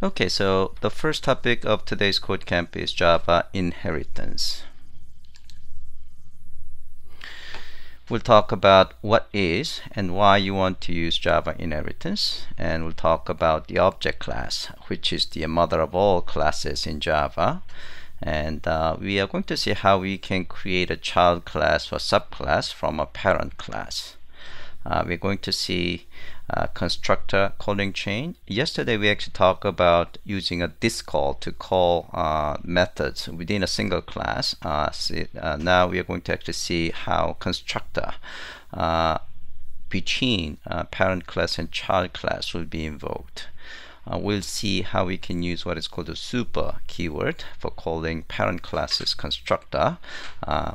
Okay, so the first topic of today's code camp is Java inheritance. We'll talk about what is and why you want to use Java inheritance, and we'll talk about the object class, which is the mother of all classes in Java. And we are going to see how we can create a child class or subclass from a parent class. We're going to see constructor calling chain. Yesterday we actually talked about using a this call to call methods within a single class. Now we are going to actually see how constructor between parent class and child class will be invoked. We'll see how we can use what is called a super keyword for calling parent classes constructor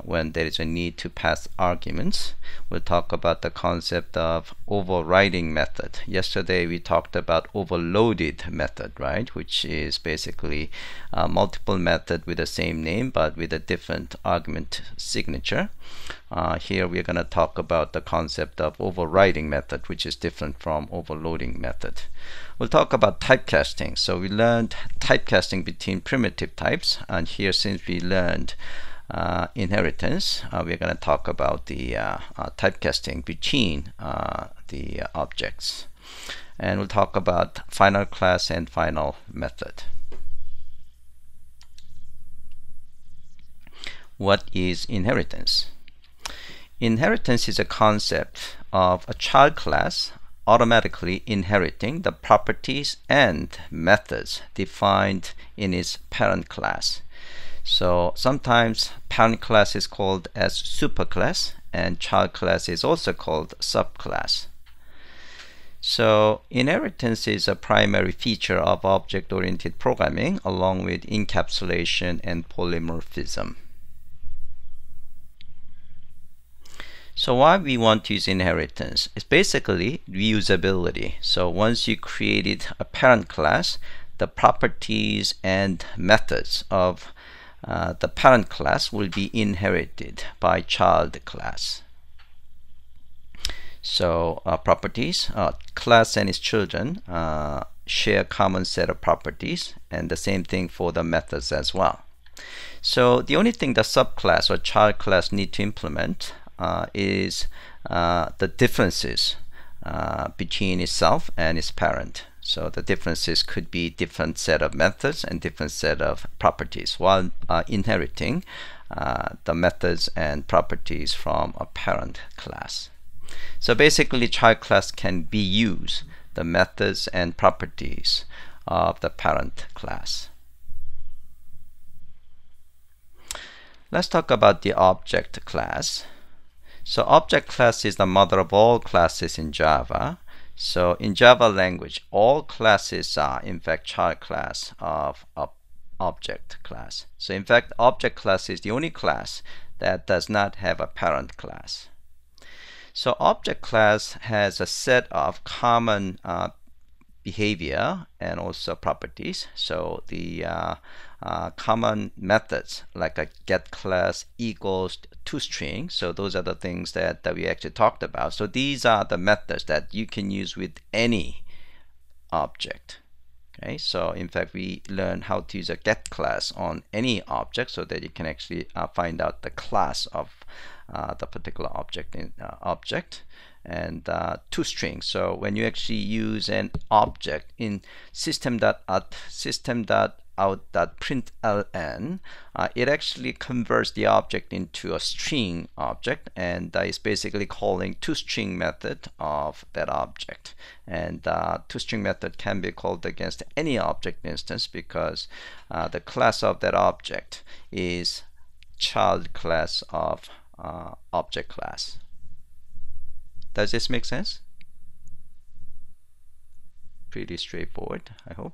when there is a need to pass arguments. We'll talk about the concept of overriding method. Yesterday we talked about overloaded method, right? Which is basically multiple method with the same name but with a different argument signature. Here we're going to talk about the concept of overriding method, which is different from overloading method. We'll talk about typecasting. So we learned typecasting between primitive types, and here since we learned inheritance, we're going to talk about the typecasting between the objects. And we'll talk about final class and final method. What is inheritance? Inheritance is a concept of a child class automatically inheriting the properties and methods defined in its parent class. So sometimes parent class is called as superclass and child class is also called subclass. So inheritance is a primary feature of object-oriented programming along with encapsulation and polymorphism. So why we want to use inheritance? It's basically reusability. So once you created a parent class, the properties and methods of the parent class will be inherited by child class. So properties, class and its children share common set of properties, and the same thing for the methods as well. So the only thing the subclass or child class need to implement is the differences between itself and its parent. So the differences could be different set of methods and different set of properties while inheriting the methods and properties from a parent class. So basically child class can reuse the methods and properties of the parent class. Let's talk about the object class. So object class is the mother of all classes in Java. So in Java language, all classes are in fact child class of object class. So in fact, object class is the only class that does not have a parent class. So object class has a set of common behavior and also properties. So the common methods like a get class equals toString. So those are the things that we actually talked about. So these are the methods that you can use with any object. Okay, so in fact we learn how to use a get class on any object so that you can actually find out the class of the particular object in object. And toString. So when you actually use an object in system.out.println, it actually converts the object into a string object, and is basically calling toString method of that object. And toString method can be called against any object instance because the class of that object is child class of object class. Does this make sense? Pretty straightforward, I hope.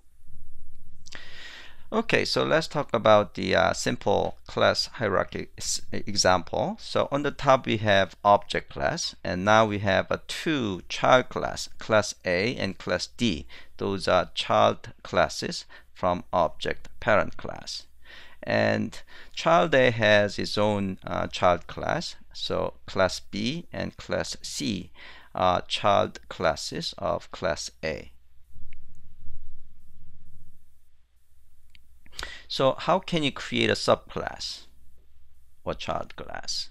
Okay, so let's talk about the simple class hierarchy example. So on the top we have object class, and now we have two child class, class A and class D. Those are child classes from object parent class. And child A has its own child class. So class B and class C are child classes of class A. So how can you create a subclass or child class?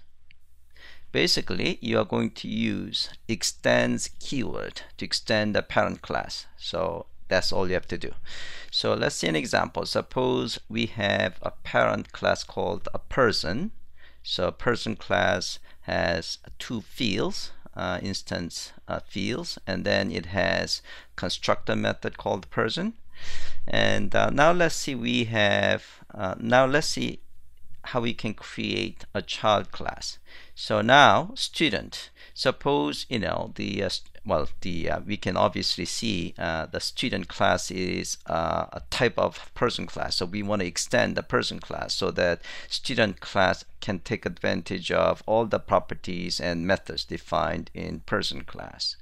Basically, you are going to use extends keyword to extend the parent class. So that's all you have to do. So let's see an example. Suppose we have a parent class called a person. So person class has two fields, instance fields, and then it has constructor method called person. And now let's see how we can create a child class. So now student, suppose we can obviously see the student class is a type of person class, so we want to extend the person class so that student class can take advantage of all the properties and methods defined in person class.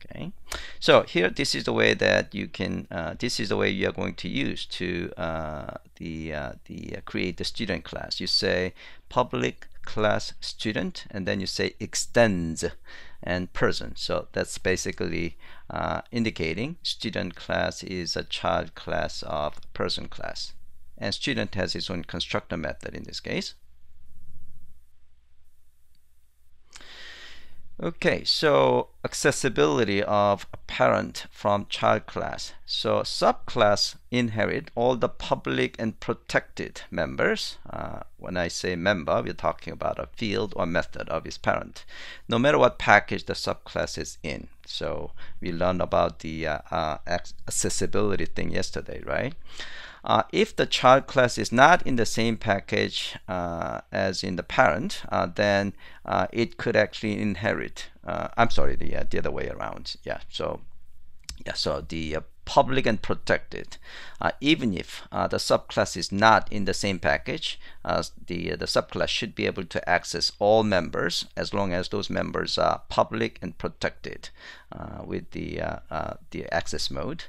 Okay, so here this is the way that you can this is the way you are going to use to create the student class. You say public class student, and then you say extends and person. So that's basically indicating student class is a child class of person class, and student has its own constructor method in this case. Okay, so accessibility of a parent from child class. So subclass inherit all the public and protected members. When I say member, we're talking about a field or method of its parent, no matter what package the subclass is in. So we learned about the accessibility thing yesterday, right? If the child class is not in the same package as in the parent, then it could actually inherit. I'm sorry, the other way around. Yeah. So the public and protected, even if the subclass is not in the same package, the subclass should be able to access all members as long as those members are public and protected with the access mode.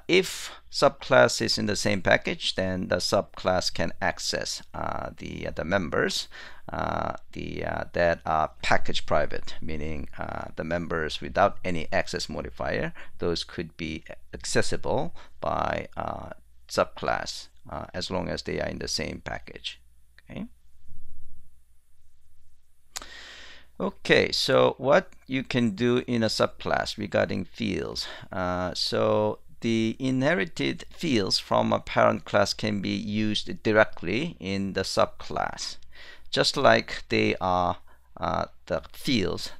If subclass is in the same package, then the subclass can access the members that are package private, meaning the members without any access modifier. Those could be accessible by subclass as long as they are in the same package. Okay. Okay, so what you can do in a subclass regarding fields. So the inherited fields from a parent class can be used directly in the subclass, just like they are the fields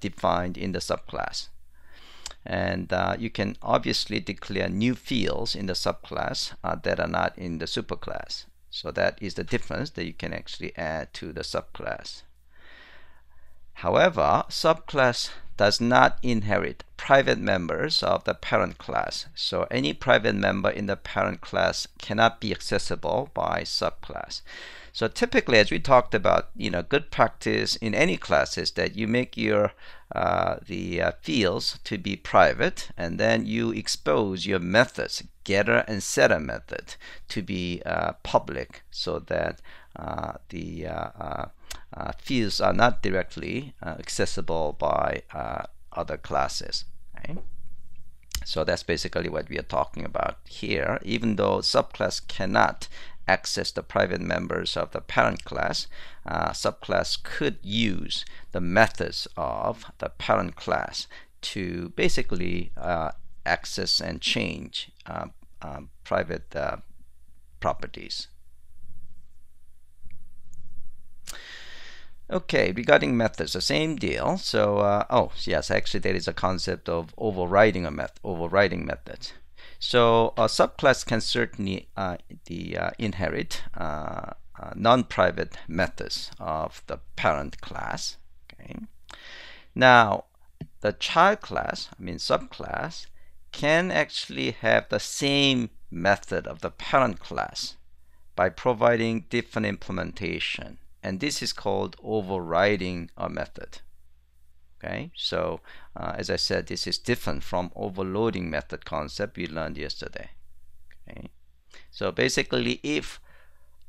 defined in the subclass. And you can obviously declare new fields in the subclass that are not in the superclass. So that is the difference that you can actually add to the subclass. However, subclass does not inherit private members of the parent class. So any private member in the parent class cannot be accessible by subclass. So typically, as we talked about, good practice in any class is that you make your fields to be private, and then you expose your methods, getter and setter method, to be public, so that the fields are not directly accessible by other classes. Okay? So that's basically what we are talking about here. Even though subclass cannot access the private members of the parent class, subclass could use the methods of the parent class to basically access and change private properties. Okay, regarding methods, the same deal. So, oh yes, actually there is a concept of overriding methods. So a subclass can certainly inherit non-private methods of the parent class. Okay. Now, the child class, subclass, can actually have the same method of the parent class by providing different implementation. And this is called overriding a method. Okay, so as I said, this is different from overloading method concept we learned yesterday. Okay, so basically, if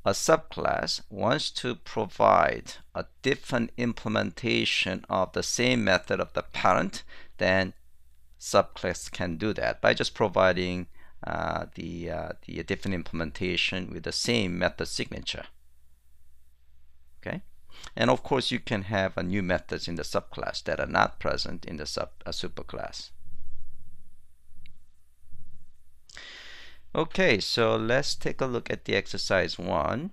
a subclass wants to provide a different implementation of the same method of the parent, then subclass can do that by just providing the different implementation with the same method signature. Okay, and of course you can have new methods in the subclass that are not present in the superclass. Okay, so let's take a look at the exercise 1.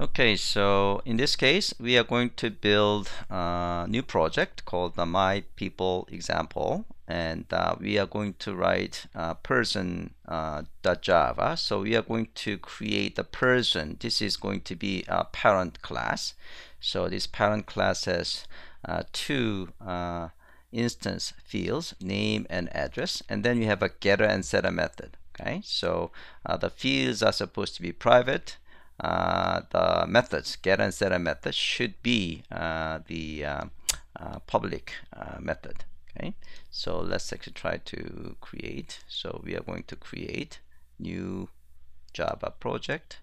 Okay, so in this case, we are going to build a new project called the My People example, and we are going to write person.java. So we are going to create the person. This is going to be a parent class. So this parent class has two instance fields, name and address, and then we have a getter and setter method. Okay, so the fields are supposed to be private. The methods, get and setter method, should be the public method. Okay, so let's actually try to create. So we are going to create new Java project,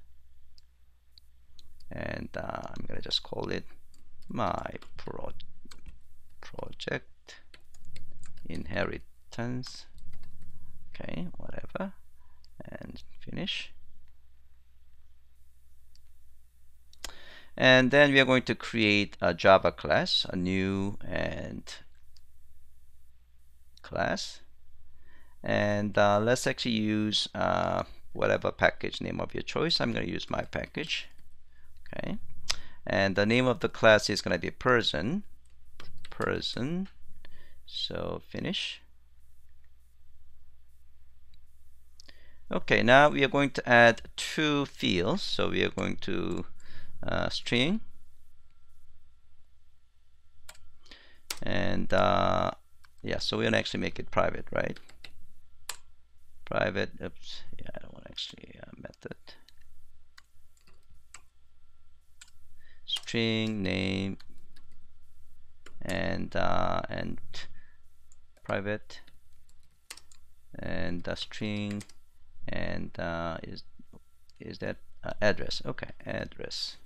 and I'm going to just call it my project inheritance. Okay, whatever, and finish. And then we are going to create a Java class, a new and class. And let's actually use whatever package name of your choice. I'm going to use my package. Okay. And the name of the class is going to be person. So finish. Okay, now we are going to add two fields. So we are going to string, and yeah, so we're gonna actually make it private, right? Private. Oops, yeah, I don't want actually method. String name and private, and string, and is that address? Okay, address.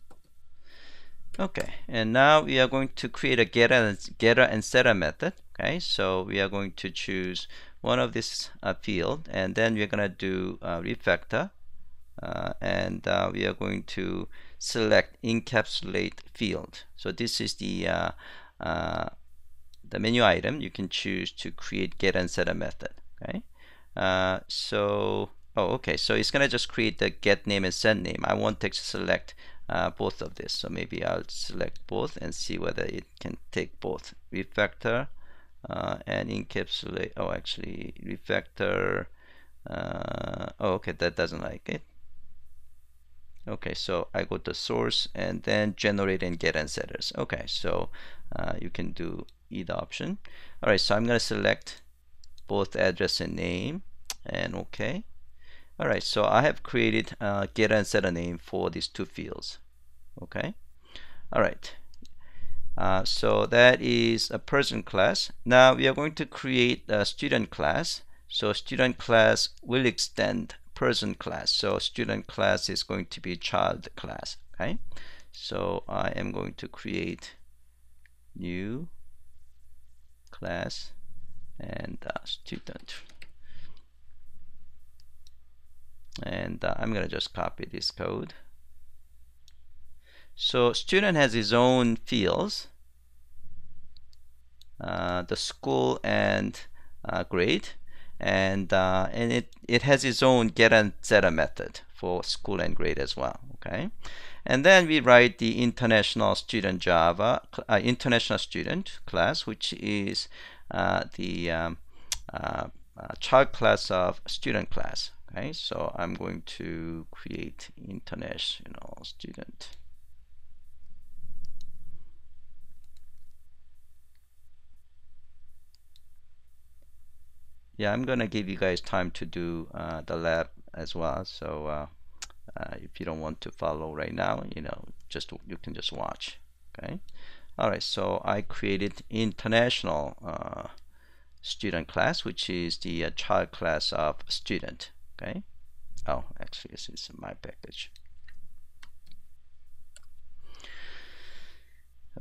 Okay, and now we are going to create a getter and setter method. Okay, so we are going to choose one of this field, and then we're going to do refactor, and we are going to select encapsulate field. So this is the menu item you can choose to create get and setter method. Okay, so okay, so it's gonna just create the get name and set name. I want to select both of this, so maybe I'll select both and see whether it can take both refactor and encapsulate. Oh, actually refactor. Okay, that doesn't like it. Okay, so I go to source and then generate and get and setters. Okay, so you can do either option. All right, so I'm gonna select both address and name, and okay. All right, so I have created a getter and setter name for these two fields. Okay. All right. So that is a person class. Now we are going to create a student class. So student class will extend person class. So student class is going to be child class. Okay. So I am going to create new class and student. And I'm going to just copy this code. So student has his own fields, the school and grade, and it has its own get and setter method for school and grade as well. Okay, and then we write the international student Java international student class, which is the child class of student class. Okay, so I'm going to create international student. Yeah, I'm gonna give you guys time to do the lab as well. So if you don't want to follow right now, you can just watch. Okay. All right. So I created international student class, which is the child class of student. Okay. Oh, actually, this is my package.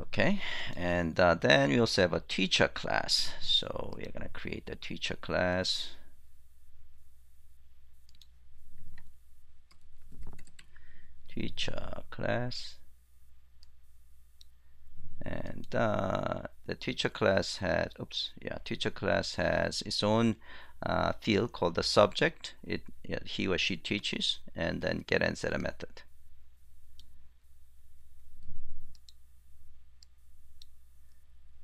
Okay, and then we also have a teacher class. So we're going to create a teacher class. Teacher class. And the teacher class has, teacher class has its own field called the subject. He or she teaches, and then get and set a method.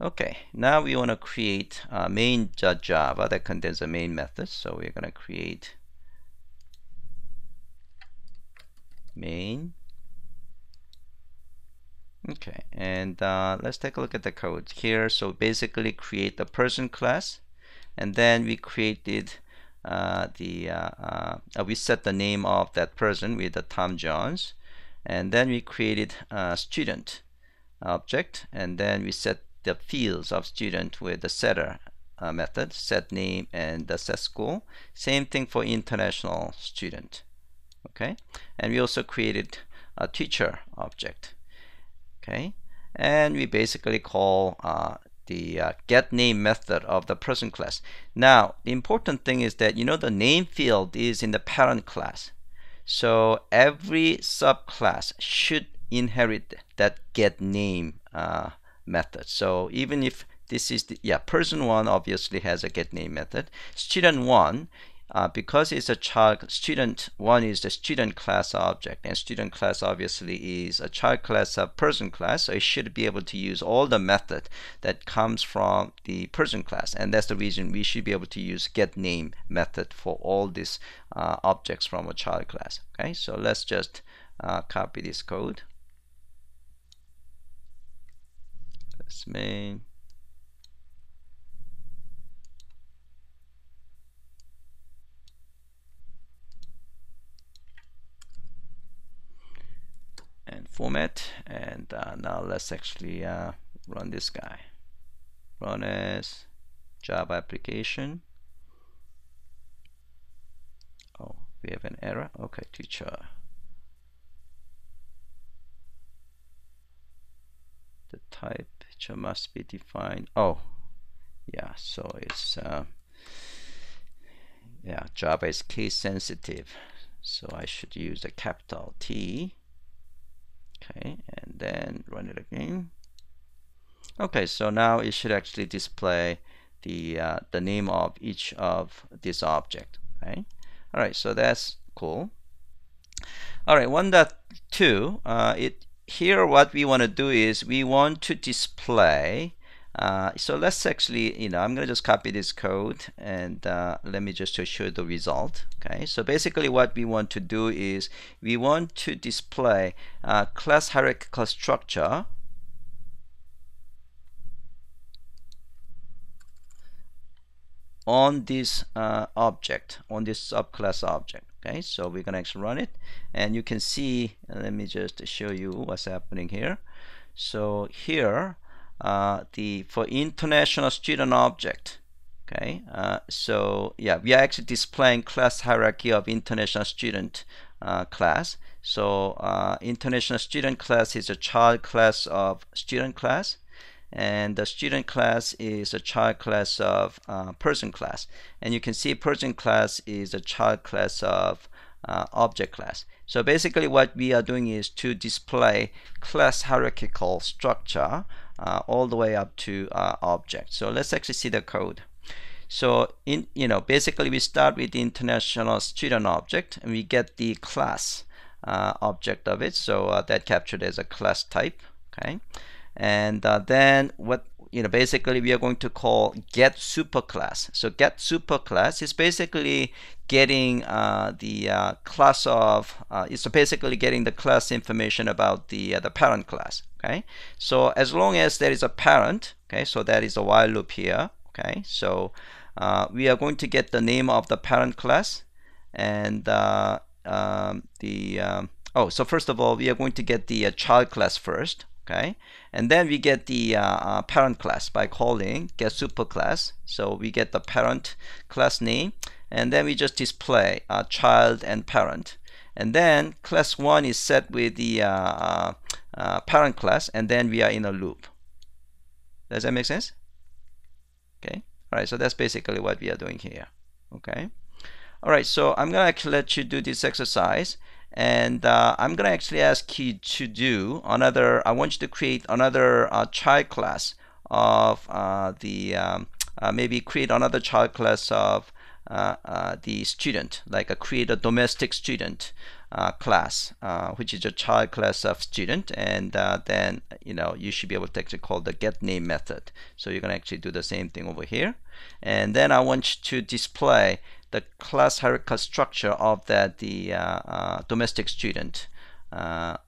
Okay, now we want to create main.java that contains a main method. So we're going to create main. Okay, and let's take a look at the code here. So basically create the person class, and then we created we set the name of that person with the Tom Jones, and then we created a student object, and then we set the fields of student with the setter method, set name and the set school. Same thing for international student. Okay, and we also created a teacher object. Okay, and we basically call the get name method of the person class. Now the important thing is that the name field is in the parent class, so every subclass should inherit that get name method. So even if this is the person 1 obviously has a get name method. Student 1, because it's a child, student 1 is the student class object, and student class obviously is a child class of person class, so it should be able to use all the method that comes from the person class, and that's the reason we should be able to use get name method for all these objects from a child class. Okay, so let's just copy this code. That's main. And format, and now let's actually run this guy. Run as Java application. Oh, we have an error. Okay, teacher. The type teacher must be defined. Oh, yeah. So it's Java is case sensitive, so I should use a capital T. Okay, and then run it again. Okay, so now it should actually display the name of each of this object. Okay, all right, so that's cool. All right, 1.2. Here what we want to do is we want to display. So let's actually, I'm going to just copy this code, and let me just show you the result. Okay, so basically what we want to do is we want to display class hierarchical structure on this object, on this subclass object. Okay, so we're going to actually run it, and you can see, let me just show you what's happening here. So here, for international student object, okay, so yeah, we are actually displaying class hierarchy of international student class. So international student class is a child class of student class, and the student class is a child class of person class, and you can see person class is a child class of object class. So basically what we are doing is to display class hierarchical structure all the way up to object. So let's actually see the code. So basically we start with the international student object, and we get the class object of it, so that captured as a class type. Okay, and then what basically we are going to call get superclass. So get superclass is basically getting the class of it's basically getting the class information about the parent class. Okay, so as long as there is a parent, okay, so that is a while loop here. Okay, so we are going to get the name of the parent class, and so first of all we are going to get the child class first. Okay, and then we get the parent class by calling get superclass. So we get the parent class name, and then we just display child and parent, and then class 1 is set with the parent class, and then we are in a loop. Does that make sense? Okay. All right. So that's basically what we are doing here. Okay. All right. So I'm gonna actually let you do this exercise, and I'm gonna actually ask you to do another. I want you to create another child class of maybe create another child class of the student, like create a domestic student class, which is a child class of student, and then you should be able to actually call the get name method. So you're going to actually do the same thing over here, and then I want you to display the class hierarchical structure of that domestic student. Well,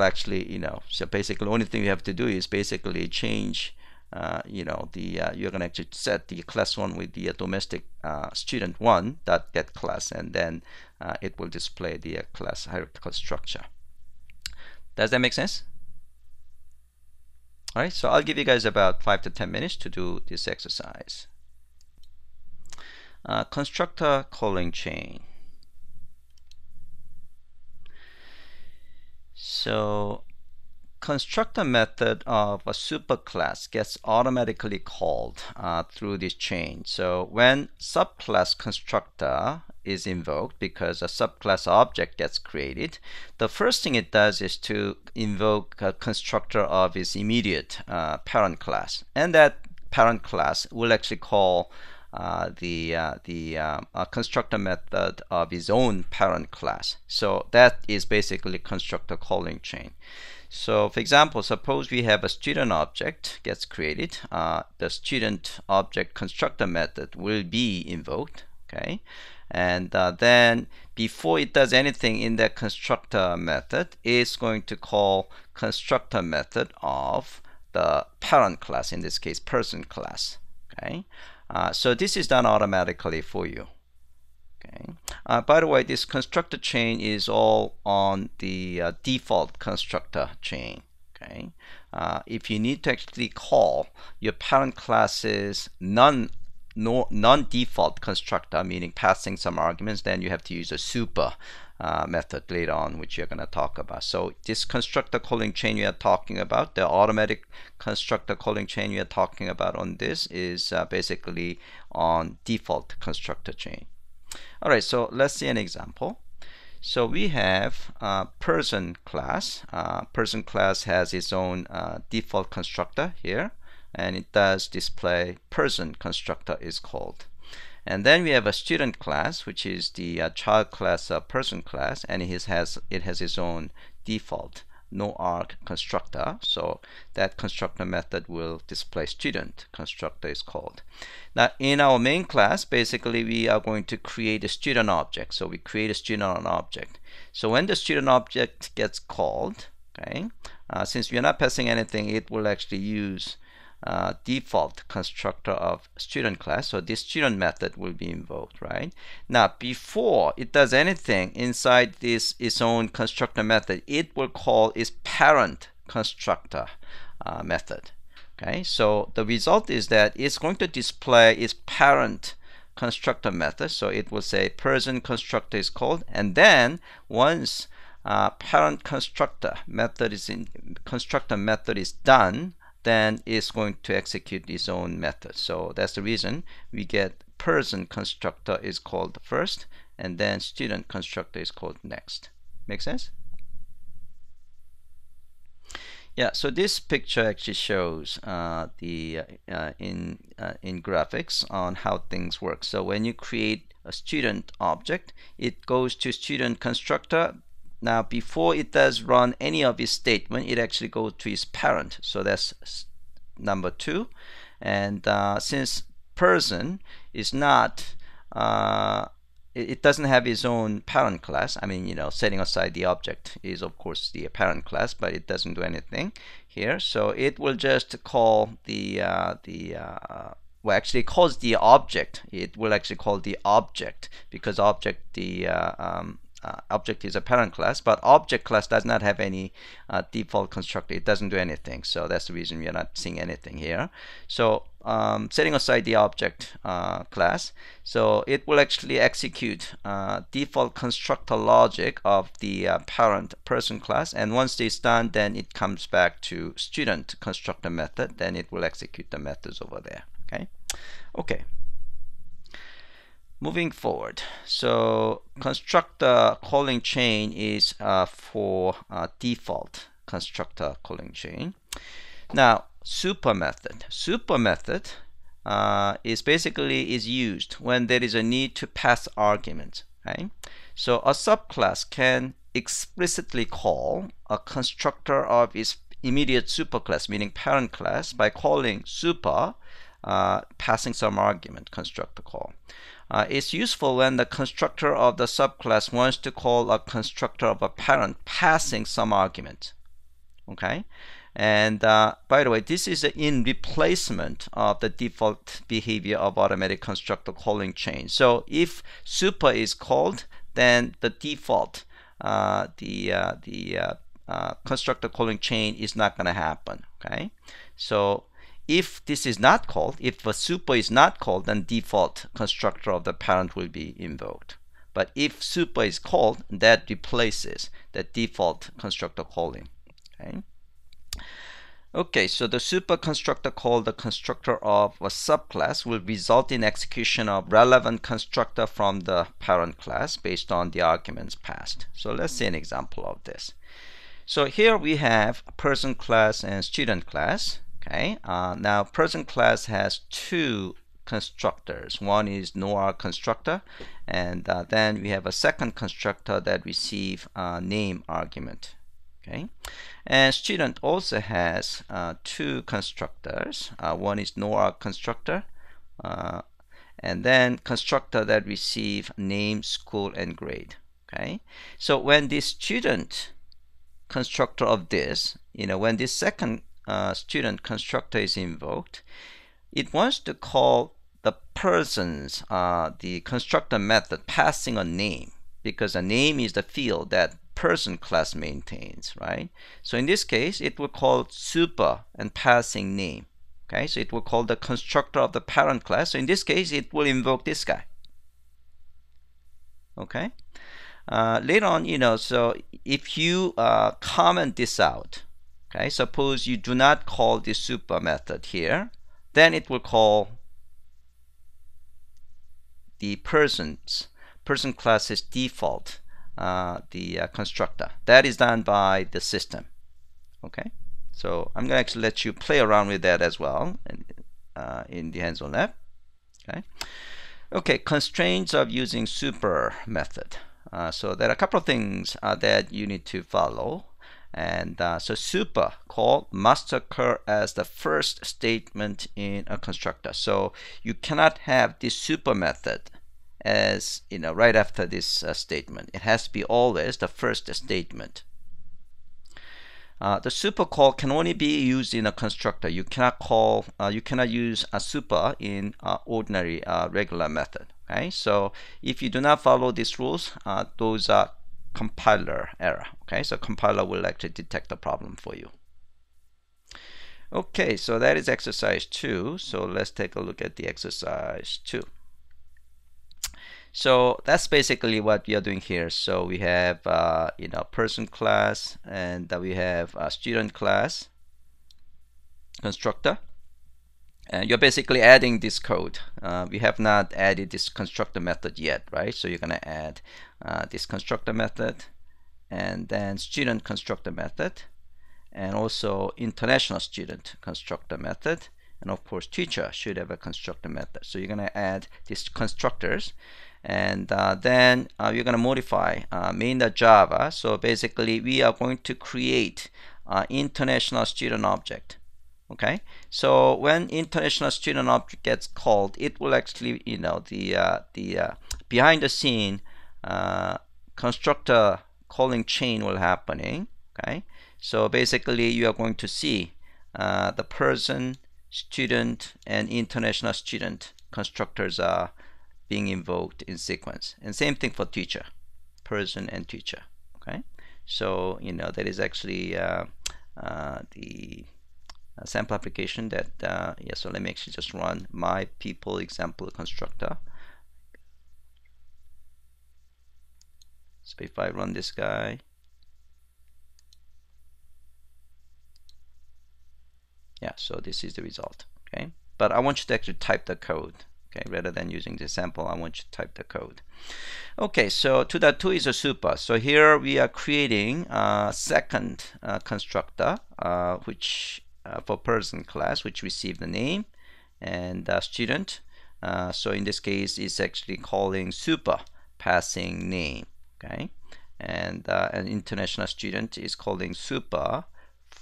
actually, so basically the only thing you have to do is basically change you're going to actually set the class 1 with the domestic student 1 dot get class, and then it will display the class hierarchical structure. Does that make sense? All right, so I'll give you guys about 5 to 10 minutes to do this exercise. Constructor calling chain. So constructor method of a superclass gets automatically called through this chain. So when subclass constructor is invoked, because a subclass object gets created, the first thing it does is to invoke a constructor of its immediate parent class, and that parent class will actually call the constructor method of its own parent class. So that is basically constructor calling chain. So for example, suppose we have a student object gets created. The student object constructor method will be invoked, okay? And then before it does anything in that constructor method, it's going to call constructor method of the parent class, in this case person class, okay? So this is done automatically for you. Okay. By the way, this constructor chain is all on the default constructor chain. Okay. If you need to actually call your parent class's non-default constructor, meaning passing some arguments, then you have to use a super method later on, which you're going to talk about. So this constructor calling chain we are talking about, the automatic constructor calling chain we are talking about on this, is basically on default constructor chain. All right, so let's see an example. So we have person class. Person class has its own default constructor here, and it does display person constructor is called. And then we have a student class, which is the child class person class, and it has its own default no arg constructor. So that constructor method will display student constructor is called. Now in our main class, basically we are going to create a student object. So we create a student object. So when the student object gets called, okay, since we are not passing anything, it will actually use default constructor of student class. So this student method will be invoked, right? Now before it does anything inside this its own constructor method, it will call its parent constructor method. Okay, so the result is that it's going to display its parent constructor method. So it will say person constructor is called, and then once parent constructor method is done, then it's going to execute its own method. So that's the reason we get person constructor is called first, and then student constructor is called next. Make sense? Yeah, so this picture actually shows in graphics on how things work. So when you create a student object, it goes to student constructor. Now before it does run any of its statement, it actually goes to its parent. So that's number 2. And since person is not it doesn't have its own parent class. I mean, setting aside the object is of course the parent class, but it doesn't do anything here. So it will just call well, actually it calls the object. It will actually call the object, because object object is a parent class, but object class does not have any default constructor. It doesn't do anything. So that's the reason we are not seeing anything here. So setting aside the object class, so it will actually execute default constructor logic of the parent person class, and once it's done, then it comes back to student constructor method, then it will execute the methods over there. Okay. Moving forward, so constructor calling chain is for default constructor calling chain. Now, super method is basically used when there is a need to pass arguments. So a subclass can explicitly call a constructor of its immediate superclass, meaning parent class, by calling super, passing some argument, constructor call. It's useful when the constructor of the subclass wants to call a constructor of a parent passing some argument. And by the way, this is in replacement of the default behavior of automatic constructor calling chain. So if super is called, then the default constructor calling chain is not going to happen. So if this is not called, if a super is not called, then default constructor of the parent will be invoked. But if super is called, that replaces the default constructor calling. Okay, so the super constructor called the constructor of a subclass will result in execution of relevant constructor from the parent class based on the arguments passed. So let's see an example of this. So here we have person class and student class. Now person class has two constructors. One is noir constructor, and then we have a second constructor that receive name argument. And student also has two constructors. One is noir constructor, and then constructor that receive name, school, and grade. So when the student constructor of this, when this second student constructor is invoked, it wants to call the person's the constructor method passing a name, because a name is the field that person class maintains, So in this case, it will call super and passing name. So it will call the constructor of the parent class. So in this case, it will invoke this guy. Later on, so if you comment this out, suppose you do not call the super method here, then it will call the person class's default the constructor. That is done by the system. So I'm going to actually let you play around with that as well in the hands-on lab. Constraints of using super method. So there are a couple of things that you need to follow. And so super call must occur as the first statement in a constructor. So you cannot have this super method as right after this statement. It has to be always the first statement. The super call can only be used in a constructor. You cannot use a super in ordinary regular method. So if you do not follow these rules, those are compiler error. So compiler will actually detect the problem for you. So that is exercise 2. So let's take a look at the exercise 2. So that's basically what we are doing here. So we have person class, and we have student class constructor, and you're basically adding this code. We have not added this constructor method yet, So you're going to add this constructor method, and then student constructor method, and also international student constructor method, and of course teacher should have a constructor method. So you're going to add these constructors, and then you're going to modify main.java. So basically we are going to create international student object. So when international student object gets called, it will actually the behind the scene constructor calling chain will happening. So basically you are going to see the person, student, and international student constructors are being invoked in sequence, and same thing for teacher, person and teacher. So that is actually the sample application that yeah, so let me actually just run my people example constructor. So if I run this guy, yeah, so this is the result. Okay, but I want you to actually type the code. Okay, rather than using the sample, I want you to type the code. Okay, so 2.2 is a super. So here we are creating a second constructor, which for person class, which received the name and student. So in this case, it's actually calling super, passing name. Okay, and an international student is calling super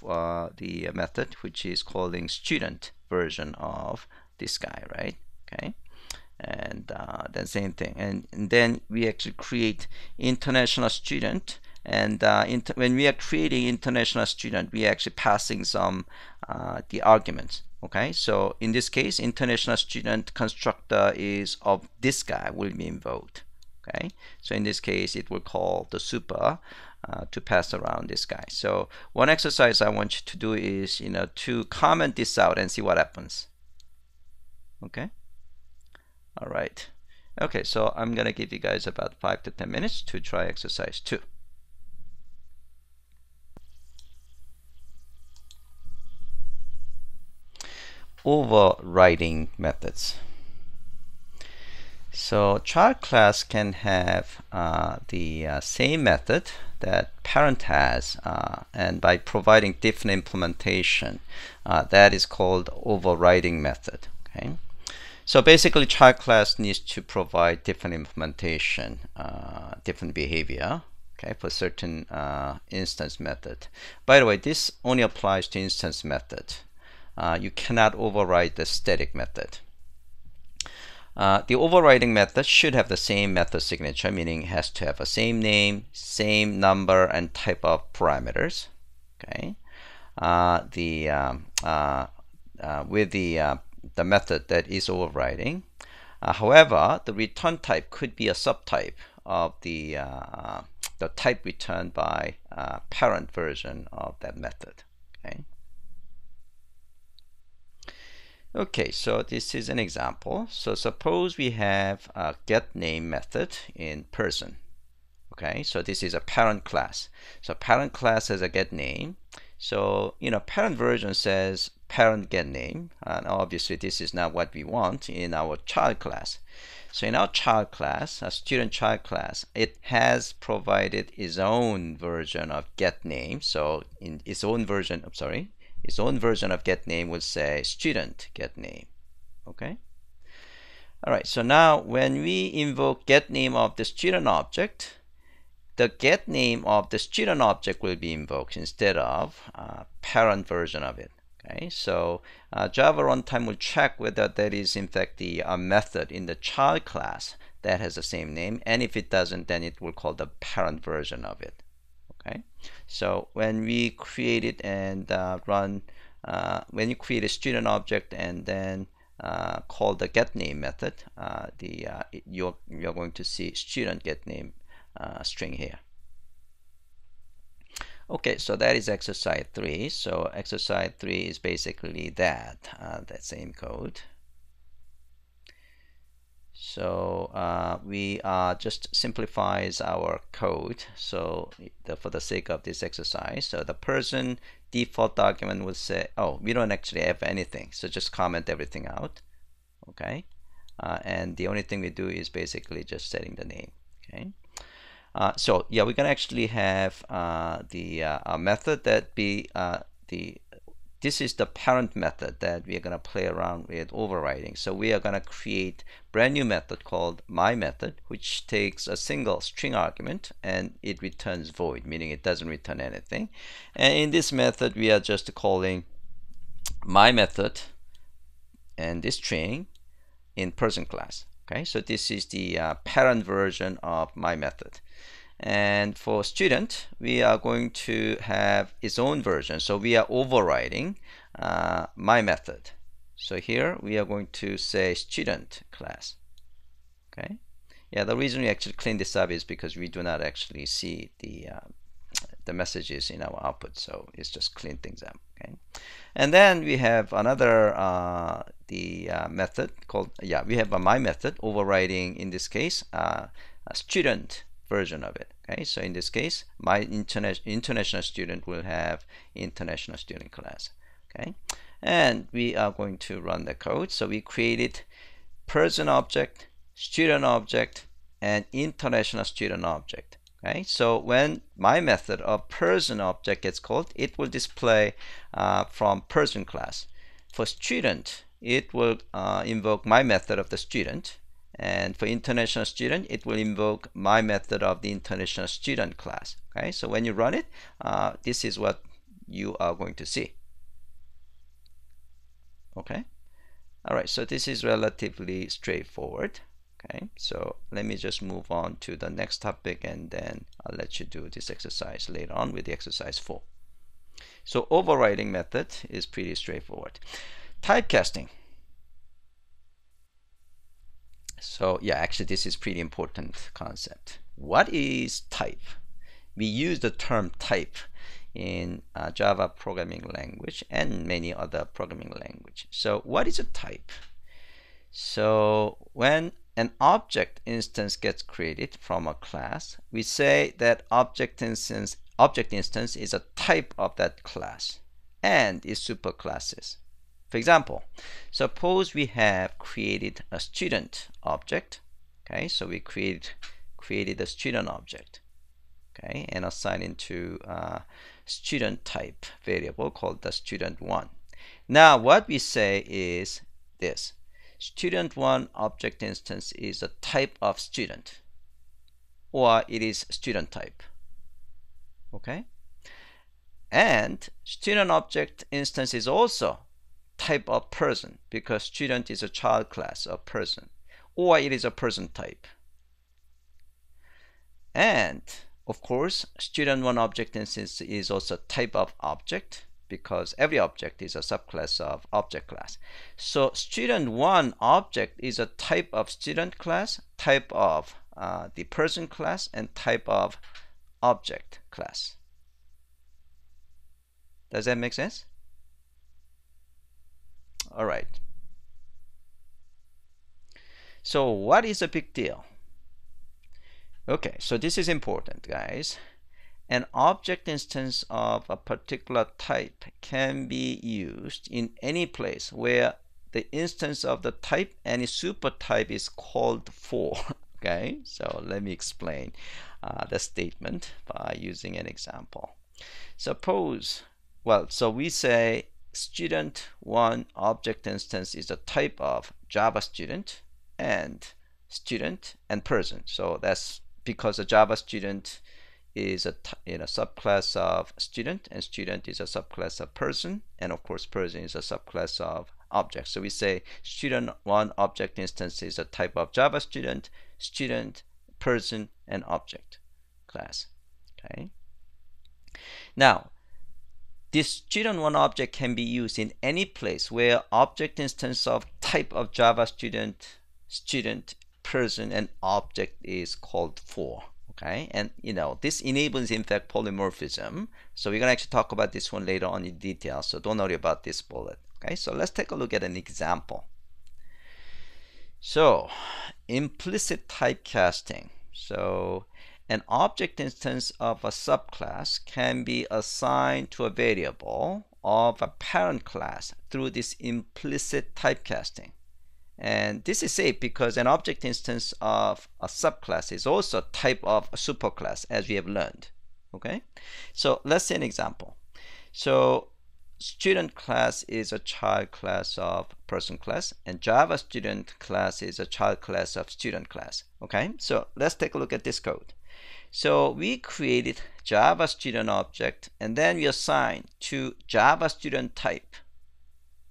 the method, which is calling student version of this guy, right? Okay. And then same thing, and then we actually create international student, and when we are creating international student, we are actually passing some the arguments. Okay, so in this case, international student constructor is of this guy will be invoked. Okay, so in this case, it will call the super to pass around this guy. So one exercise I want you to do is, to comment this out and see what happens. Okay. All right. Okay, so I'm gonna give you guys about 5 to 10 minutes to try exercise 2. Overriding methods. So child class can have the same method that parent has, and by providing different implementation, that is called overriding method. Okay. So basically, child class needs to provide different implementation, different behavior, okay, for certain instance method. By the way, this only applies to instance method. You cannot override the static method. The overriding method should have the same method signature, meaning it has to have a same name, same number, and type of parameters. Okay, with the method that is overriding. However, the return type could be a subtype of the type returned by parent version of that method. Okay. Okay, so this is an example. So suppose we have a getName method in person. Okay, so this is a parent class. So parent class has a getName. So, parent version says parent getName, and obviously this is not what we want in our child class. So in our child class, a student child class, it has provided its own version of getName. So in its own version, its own version of getName would say student getName. Okay. All right. So now when we invoke getName of the student object, the getName of the student object will be invoked instead of parent version of it. Okay, so Java runtime will check whether that is in fact the method in the child class that has the same name, and if it doesn't, then it will call the parent version of it. Okay, so when we create it and when you create a student object and then call the getName method, you're going to see student getName string here. Okay, so that is exercise 3. So exercise 3 is basically that same code. So we just simplifies our code. So for the sake of this exercise, so the person default argument will say, oh, we don't actually have anything, so just comment everything out. Okay, and the only thing we do is basically just setting the name. Okay. So yeah, we can actually have a method that this is the parent method that we are going to play around with overriding. So we are going to create brand new method called my method, which takes a single string argument and it returns void, meaning it doesn't return anything. And in this method, we are just calling my method and this string in person class. Okay, so this is the parent version of my method. And for student, we are going to have its own version. So we are overriding my method. So here we are going to say student class. Okay. Yeah, the reason we actually clean this up is because we do not actually see the messages in our output. So it's just clean things up. Okay. And then we have another method called, we have a my method overriding, in this case, a student version of it. Okay, so in this case, my international student will have international student class. Okay, and we are going to run the code. So we created person object, student object, and international student object. Okay, so when my method of person object gets called, it will display from person class. For student, it will invoke my method of the student, and for international student, it will invoke my method of the international student class. Okay, so when you run it, this is what you are going to see. Okay, all right, so this is relatively straightforward. Okay, so let me just move on to the next topic, and then I'll let you do this exercise later on with the exercise 4. So overriding method is pretty straightforward. Typecasting. So yeah, actually this is pretty important concept. What is type? We use the term type in Java programming language and many other programming language. So what is a type? So when an object instance gets created from a class, we say that object instance is a type of that class and its superclasses. For example, suppose we have created a student object. Okay, so we created a student object. Okay, and assigned into student type variable called the student1. Now what we say is this: student1 object instance is a type of student, or it is student type. Okay, and student object instance is also type of person, because student is a child class of person, or it is a person type. And of course, student1 object instance is also type of object, because every object is a subclass of object class. So student1 object is a type of student class, type of the person class, and type of object class. Does that make sense? All right. So what is a big deal? Okay, so this is important, guys. An object instance of a particular type can be used in any place where the instance of the type and its supertype is called for. Okay, so let me explain the statement by using an example. Suppose, so we say student1 object instance is a type of Java student and person. So that's because a Java student is a subclass of student, and student is a subclass of person, and of course person is a subclass of object. So we say student1 object instance is a type of Java student, person, and object class. Okay. Now, this student1 object can be used in any place where object instance of type of Java student, person, and object is called for. Okay, and this enables in fact polymorphism. So we're gonna actually talk about this one later on in detail, so don't worry about this bullet. Okay, so let's take a look at an example. So implicit typecasting. So an object instance of a subclass can be assigned to a variable of a parent class through this implicit typecasting. And this is safe because an object instance of a subclass is also a type of a superclass, as we have learned. Okay, so let's see an example. So student class is a child class of person class, and Java student class is a child class of student class. Okay, so let's take a look at this code. So we created Java student object, and then we assign to Java student type.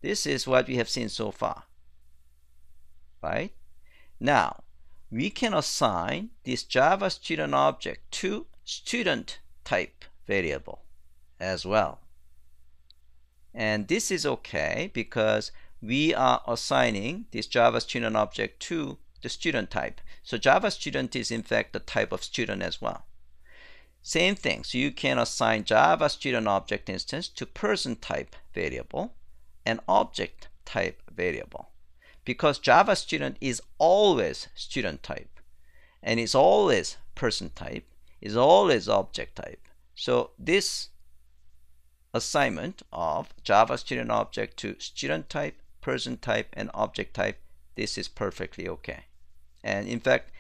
This is what we have seen so far. Right? Now, we can assign this Java student object to student type variable as well. And this is okay because we are assigning this Java student object to the student type. So Java student is in fact the type of student as well. Same thing. So you can assign Java student object instance to person type variable and object type variable, because Java student is always student type and is always person type, is always object type. So this assignment of Java student object to student type, person type, and object type, this is perfectly okay. And in fact,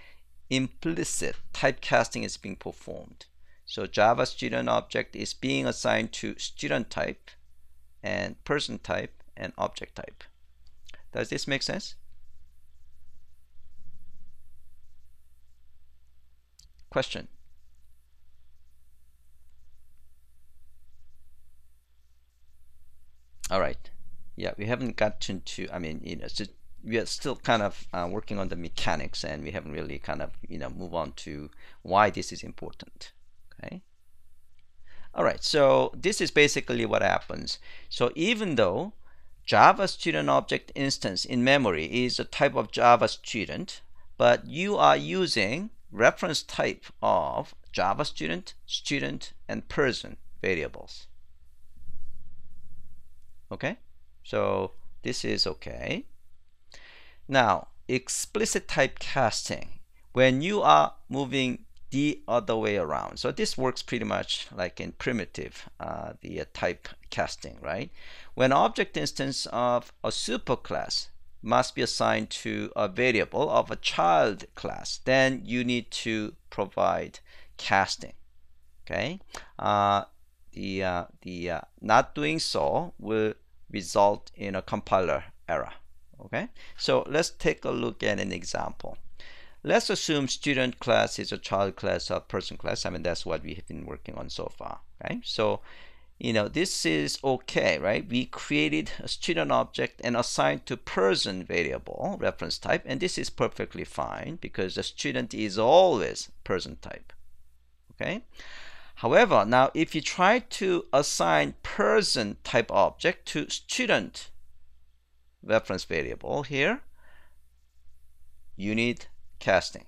implicit typecasting is being performed. So Java student object is being assigned to student type and person type and object type. Does this make sense? Question? All right. Yeah, we haven't gotten to, I mean, we are still kind of working on the mechanics, and we haven't really kind of, move on to why this is important. Okay. All right. So this is basically what happens. So even though Java student object instance in memory is a type of Java student, but you are using reference type of Java student, student, and person variables. Okay, so this is okay. Now, explicit typecasting, when you are moving the other way around. So this works pretty much like in primitive, the typecasting, right? When object instance of a superclass must be assigned to a variable of a child class, then you need to provide casting. Okay, not doing so will result in a compiler error. Okay, so let's take a look at an example. Let's assume student class is a child class or person class. I mean, that's what we have been working on so far. Okay, so this is okay, right? We created a student object and assigned to person variable reference type, and this is perfectly fine because the student is always person type. Okay. However, now if you try to assign person type object to student reference variable here, you need casting.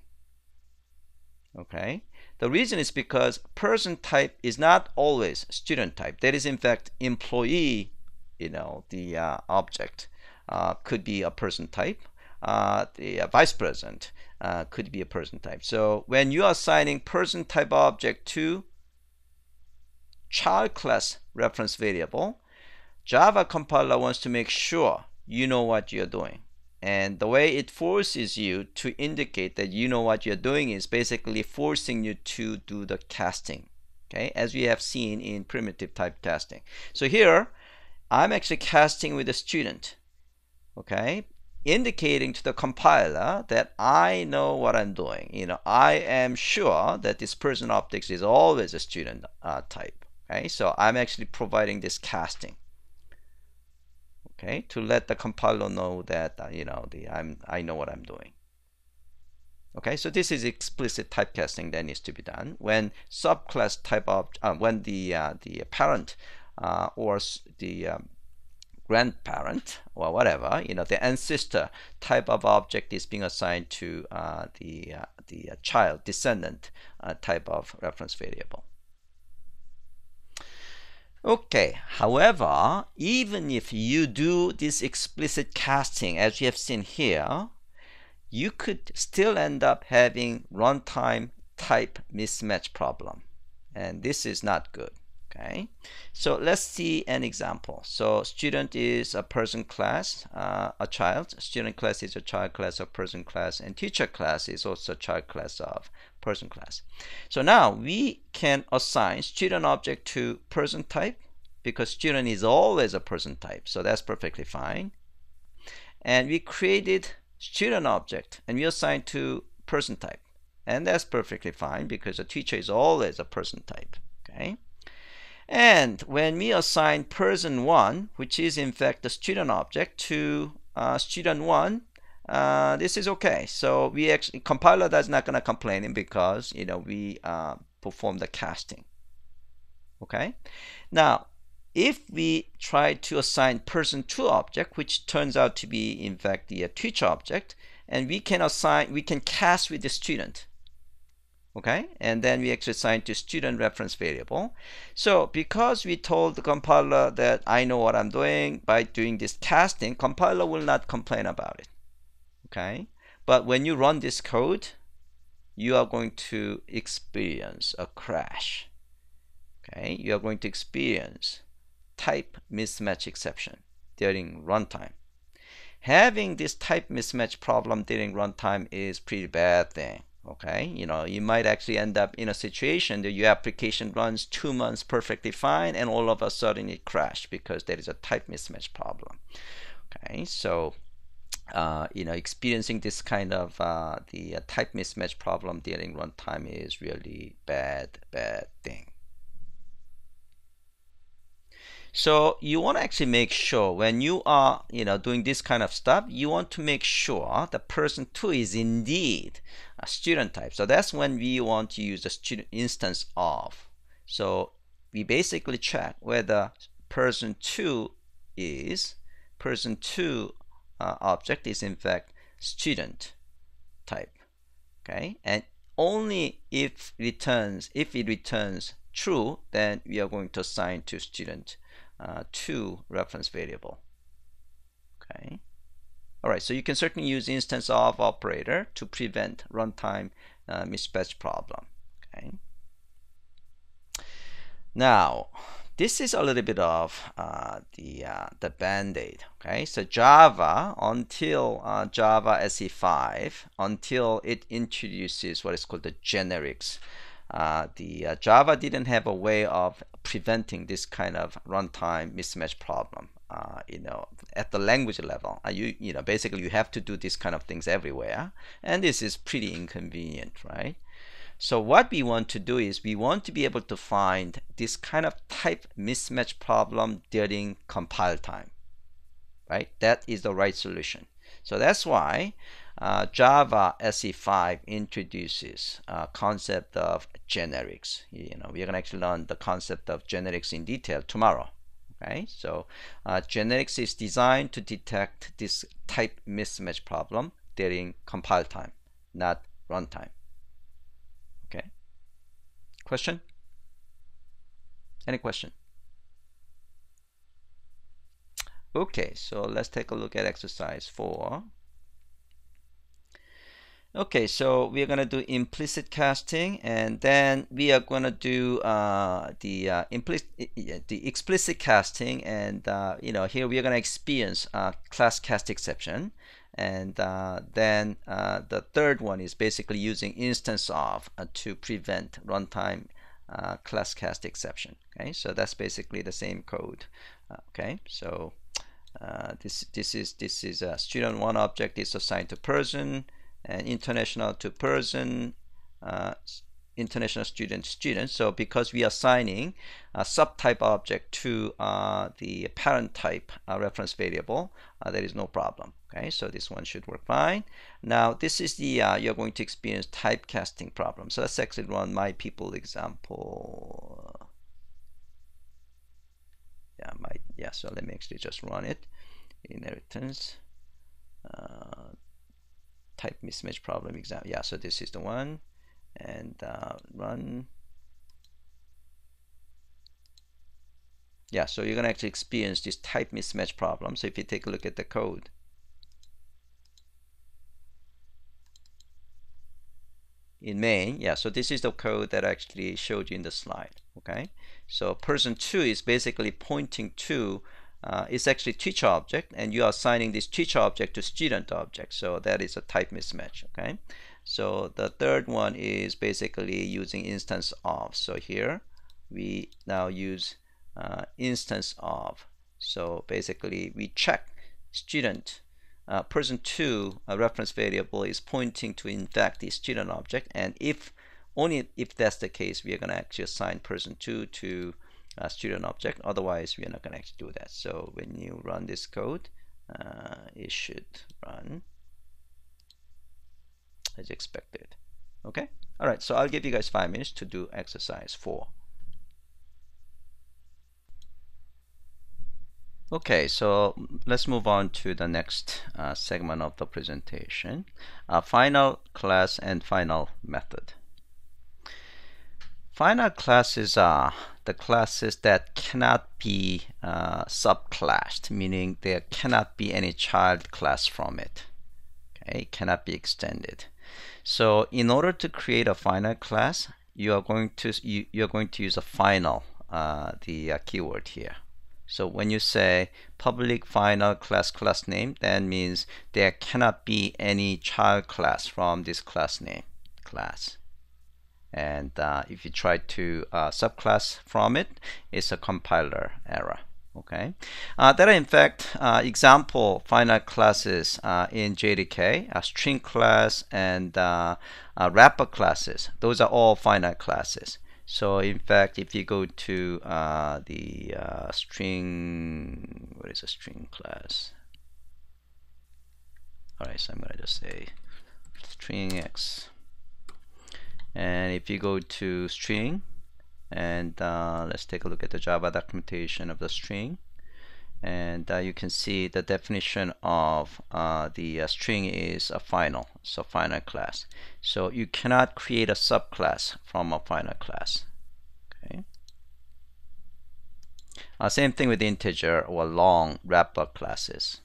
Okay, the reason is because person type is not always student type. That is in fact employee, the object could be a person type. The vice president could be a person type. So when you are assigning person type object to child class reference variable, Java compiler wants to make sure you know what you're doing. And the way it forces you to indicate that you know what you're doing is basically forcing you to do the casting, okay, as we have seen in primitive typecasting. So here, I'm actually casting with a student, okay, indicating to the compiler that I know what I'm doing. I am sure that this person object is always a student type. Okay, so I'm actually providing this casting, okay, to let the compiler know that I know what I'm doing. Okay, so this is explicit typecasting that needs to be done when subclass type of when the parent or the grandparent or whatever, the ancestor type of object is being assigned to the child descendant type of reference variable. Okay, however, even if you do this explicit casting as you have seen here, you could still end up having runtime type mismatch problem, and this is not good. Okay, so let's see an example. So student is a person class, a child. Student class is a child class of person class, and teacher class is also a child class of person class. So now we can assign student object to person type because student is always a person type, so that's perfectly fine. And we created student object and we assigned to person type, and that's perfectly fine because a teacher is always a person type. Okay. And when we assign person 1, which is in fact the student object, to student 1, this is okay. So we actually, compiler is not going to complain because we perform the casting. Okay. Now, if we try to assign person 2 object, which turns out to be in fact the teacher object, and we can cast with the student. Okay, and then we actually assign to student reference variable. So because we told the compiler that I know what I'm doing by doing this casting, compiler will not complain about it. Okay, but when you run this code, you are going to experience a crash. Okay, you are going to experience type mismatch exception during runtime. Having this type mismatch problem during runtime is pretty bad thing. Okay, you might actually end up in a situation that your application runs 2 months perfectly fine and all of a sudden it crashed because there is a type mismatch problem. Okay, so experiencing this kind of the type mismatch problem during runtime is really bad thing. So you want to actually make sure when you are doing this kind of stuff, you want to make sure the person 2 is indeed a student type. So that's when we want to use the student instance of. So we basically check whether person 2 object is in fact student type. Okay, and only if it returns true, then we are going to assign to student 2 reference variable. Okay, all right, so you can certainly use instance of operator to prevent runtime mismatch problem. Okay, now this is a little bit of the band-aid. Okay, so Java, until Java SE5, until it introduces what is called the generics, Java didn't have a way of preventing this kind of runtime mismatch problem. At the language level, basically you have to do these kind of things everywhere, and this is pretty inconvenient, right? So what we want to do is we want to be able to find this kind of type mismatch problem during compile time, right? That is the right solution. So that's why Java SE5 introduces a concept of generics. We're going to actually learn the concept of generics in detail tomorrow. Okay, so generics is designed to detect this type mismatch problem during compile time, not runtime. Okay, question? Any question? Okay, so let's take a look at exercise 4. Okay, so we are going to do implicit casting, and then we are going to do the explicit casting, and here we are going to experience class cast exception, and then the third one is basically using instance of to prevent runtime class cast exception. Okay, so that's basically the same code. Okay, so this is a student 1 object is assigned to person, and international to person, international student. So because we are assigning a subtype object to the parent type reference variable, there is no problem. Okay, so this one should work fine. Now this is the you're going to experience typecasting problem. So let's actually run my people example. So let me actually just run it. Inheritance. Type mismatch problem example. Yeah, so this is the one, and run. Yeah, so you're gonna actually experience this type mismatch problem. So if you take a look at the code, in main, yeah, so this is the code that I actually showed you in the slide. Okay, so person 2 is basically pointing to it's actually teacher object, and you are assigning this teacher object to student object, so that is a type mismatch. Okay, so the third one is basically using instance of. So here we now use instance of. So basically we check student person 2 reference variable is pointing to in fact the student object, and only if that's the case, we are going to actually assign person 2 to student object. Otherwise, we are not going to actually do that. So when you run this code, it should run as expected. Okay. All right. So I'll give you guys 5 minutes to do exercise 4. Okay, so let's move on to the next segment of the presentation. Final class and final method. Final classes are the classes that cannot be subclassed, meaning there cannot be any child class from it. Okay, cannot be extended. So in order to create a final class, you're going to use a final, the keyword here. So when you say public final class name, that means there cannot be any child class from this class name class. And if you try to subclass from it, it's a compiler error. Okay, there are in fact example final classes in JDK, string class and wrapper classes. Those are all final classes. So in fact, if you go to the string, what is a string class? All right, so I'm gonna just say string x. And if you go to string, and let's take a look at the Java documentation of the string, and you can see the definition of the string is a final, so final class. So you cannot create a subclass from a final class. Okay. Same thing with integer or long wrapper classes.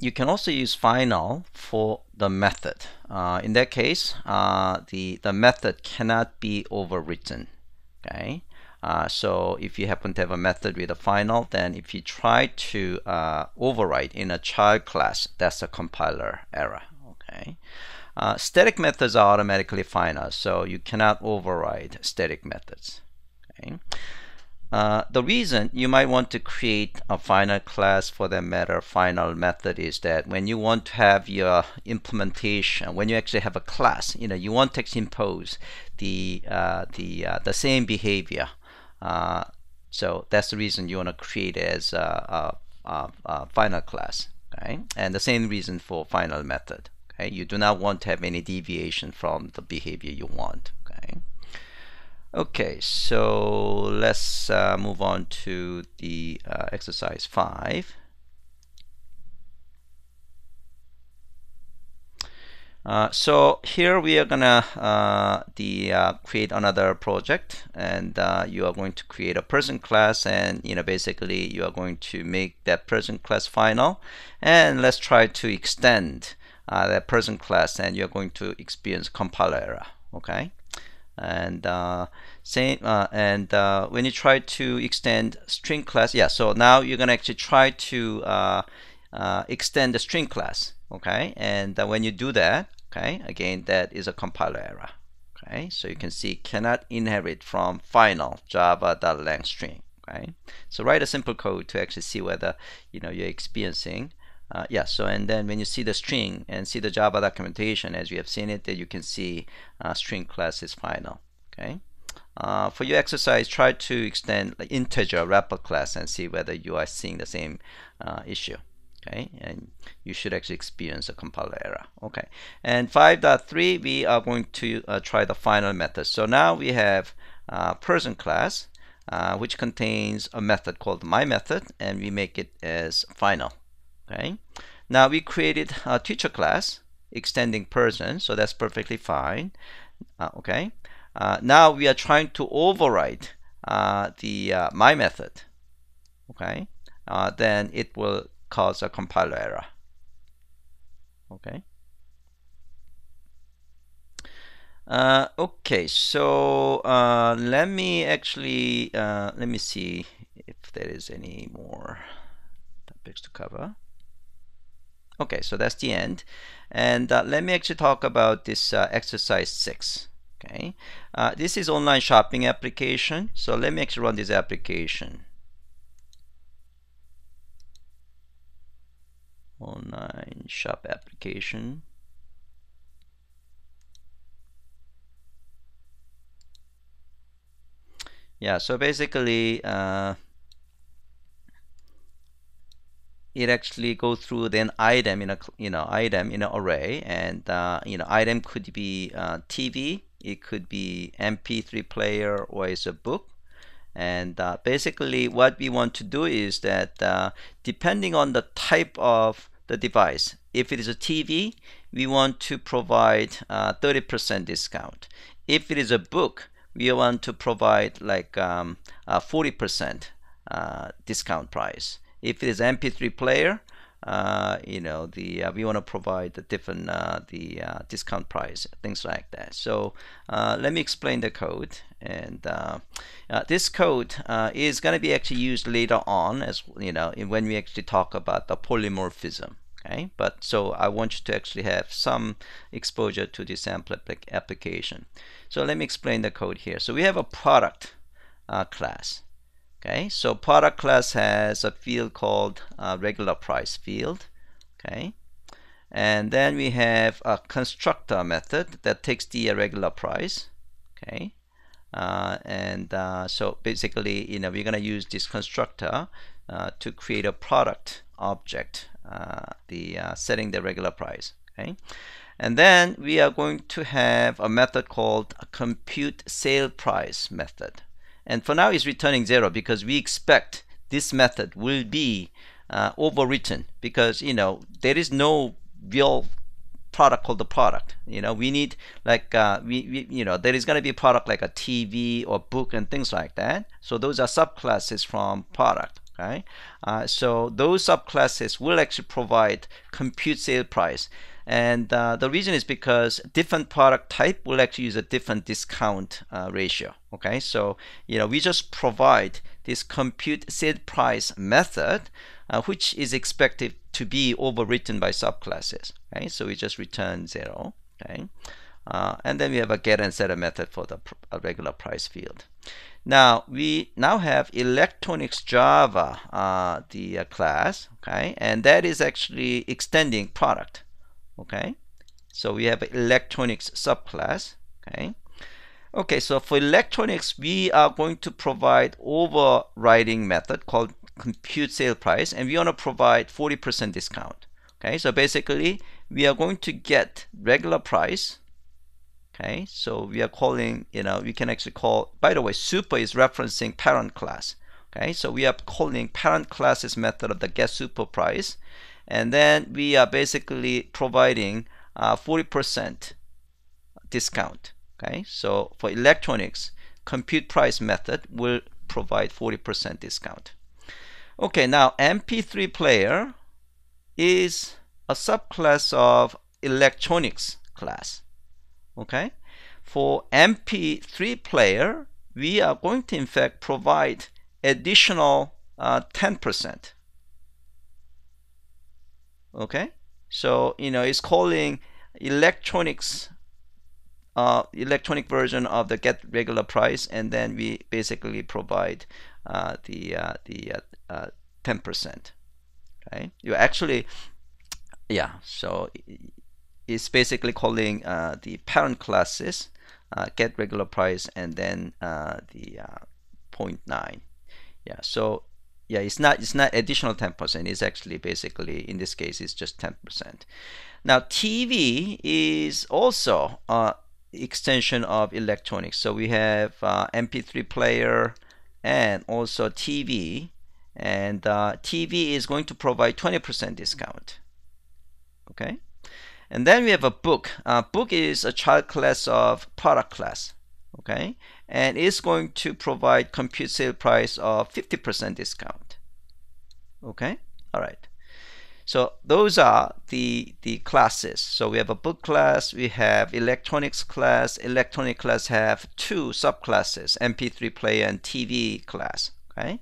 You can also use final for the method. In that case, the method cannot be overwritten. Okay, so if you happen to have a method with a final, then if you try to override in a child class, that's a compiler error. Okay, static methods are automatically final, so you cannot override static methods. Okay. The reason you might want to create a final class, for that matter, final method, is that when you want to have your implementation, when you actually have a class, you want to actually impose the same behavior. So that's the reason you want to create it as a final class. Okay, and the same reason for final method. Okay, you do not want to have any deviation from the behavior you want. Okay. Okay, so let's move on to the exercise 5. So here we are gonna create another project, and you are going to create a person class, and basically you are going to make that person class final, and let's try to extend that person class, and you're going to experience compiler error. Okay. And when you try to extend string class, so now you're gonna actually try to extend the string class. Okay, and when you do that, okay, again, that is a compiler error. Okay, so you can see cannot inherit from final java.lang string. Okay, so write a simple code to actually see whether you're experiencing. So and then when you see the string and see the Java documentation, as you have seen it, that you can see string class is final. Okay. For your exercise, try to extend the integer wrapper class and see whether you are seeing the same issue. Okay, and you should actually experience a compiler error. Okay, and 5.3 we are going to try the final method. So now we have person class, which contains a method called my method, and we make it as final. Okay, now we created a teacher class extending person, so that's perfectly fine. Okay, now we are trying to override the my method. Okay, then it will cause a compiler error. Okay. Okay, so let me actually let me see if there is any more topics to cover. Okay, so that's the end, and let me actually talk about this exercise 6. Okay, this is online shopping application, so let me actually run this application. Online shop application. Yeah, so basically it actually goes through then item in a item in an array, and item could be TV, it could be MP3 player, or it's a book. And basically what we want to do is that depending on the type of the device. If it is a TV, we want to provide 30% discount. If it is a book, we want to provide like 40% discount price. If it is MP3 player, we want to provide the different discount price, things like that. So let me explain the code. And this code is going to be actually used later on, as when we actually talk about the polymorphism. Okay, but so I want you to actually have some exposure to this sample application. So let me explain the code here. So we have a product class. Okay, so product class has a field called regular price field. Okay, and then we have a constructor method that takes the regular price. Okay, so basically, we're gonna use this constructor to create a product object, setting the regular price. Okay, and then we are going to have a method called a compute sale price method. And for now, it's returning 0 because we expect this method will be overwritten, because there is no real product called the product. We need like there is going to be a product like a TV or book and things like that. So those are subclasses from product. Okay, so those subclasses will actually provide compute sale price. And the reason is because different product type will actually use a different discount ratio. Okay, so we just provide this compute sale price method, which is expected to be overwritten by subclasses. Okay, so we just return 0. Okay, and then we have a get and setter method for the regular price field. Now we have electronics Java, the class. Okay, and that is actually extending product. Okay, so we have electronics subclass. Okay, so for electronics, we are going to provide overriding method called compute sale price, and we want to provide 40% discount. Okay, so basically we are going to get regular price. Okay, so we are calling, we can actually call, by the way, super is referencing parent class. Okay, so we are calling parent class's method of the get super price. And then we are basically providing 40% discount. Okay, so for electronics, compute price method will provide 40% discount. Okay, now MP3 player is a subclass of electronics class. Okay, for MP3 player, we are going to in fact provide additional 10%. Okay, so it's calling electronics electronic version of the get regular price, and then we basically provide the 10%. Okay, you actually, so it's basically calling the parent classes get regular price, and then the 0.9. So it's not additional 10%. It's actually basically, in this case, it's just 10%. Now TV is also extension of electronics. So we have MP3 player and also TV, and TV is going to provide 20% discount. Okay, and then we have a book. Book is a child class of product class. Okay, and it's going to provide compute sale price of 50% discount. Okay, all right. So those are the classes. So we have a book class, we have electronics class. Electronic class have two subclasses, MP3 player and TV class. Okay,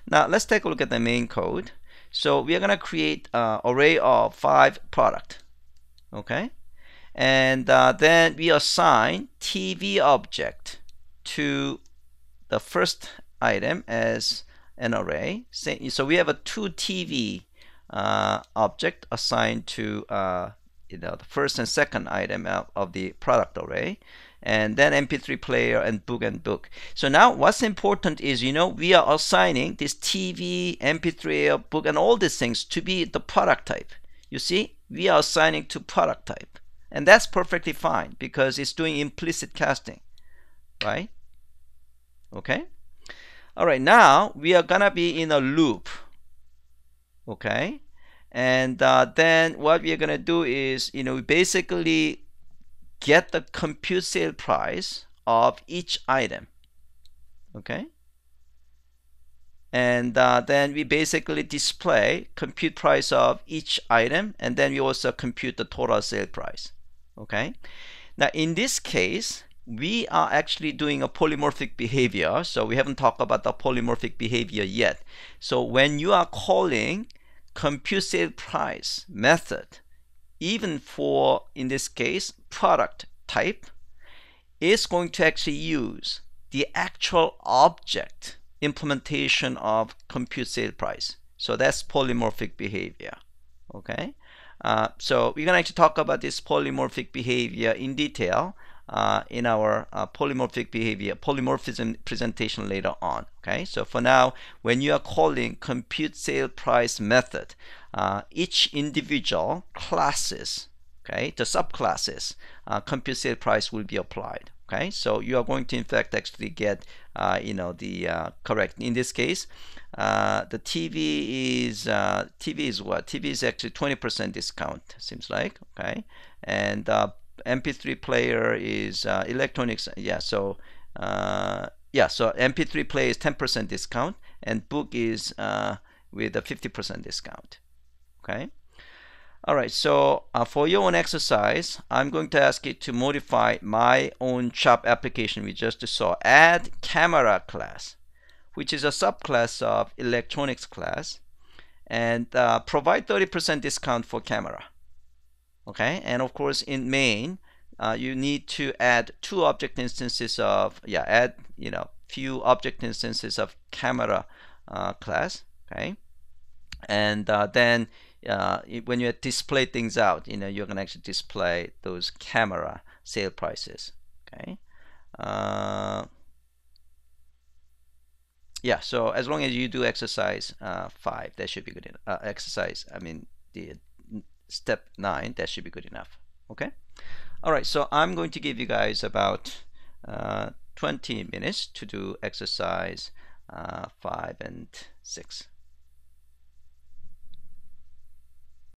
now let's take a look at the main code. So we are going to create an array of 5 product. Okay, and then we assign TV object to the first item as an array. So we have a 2 TV object assigned to the first and second item of the product array, and then MP3 player and book. So now what's important is, we are assigning this TV, MP3 book, and all these things to be the product type. You see, we are assigning to product type, and that's perfectly fine because it's doing implicit casting, right? Okay, all right, now we are gonna be in a loop. Okay, And then what we're going to do is, we basically get the compute sale price of each item. Okay. And then we basically display compute price of each item, and then we also compute the total sale price. Okay. Now in this case, we are actually doing a polymorphic behavior, so we haven't talked about the polymorphic behavior yet. So when you are calling compute sale price method, even for, in this case, product type, is going to actually use the actual object implementation of compute sale price. So that's polymorphic behavior. Okay. So we're going to actually talk about this polymorphic behavior in detail in our polymorphism presentation later on. Okay. So for now, when you are calling compute sale price method, each individual classes, okay, the subclasses, compute sale price will be applied. Okay, so you are going to in fact actually get the correct. In this case, the TV is what? TV is actually 20% discount, seems like. Okay, and MP3 player is electronics. Yeah, so so MP3 player is 10% discount, and book is with a 50% discount. Okay. All right, so for your own exercise, I'm going to ask you to modify my own shop application we just saw. Add camera class, which is a subclass of electronics class, and provide 30% discount for camera. Okay, and of course in main, you need to add two object instances of, few object instances of camera class. Okay, and then when you display things out, you're going to actually display those camera sale prices. Okay. Yeah, so as long as you do exercise 5, that should be good enough. The step 9, that should be good enough. Okay. All right, so I'm going to give you guys about 20 minutes to do exercise 5 and 6.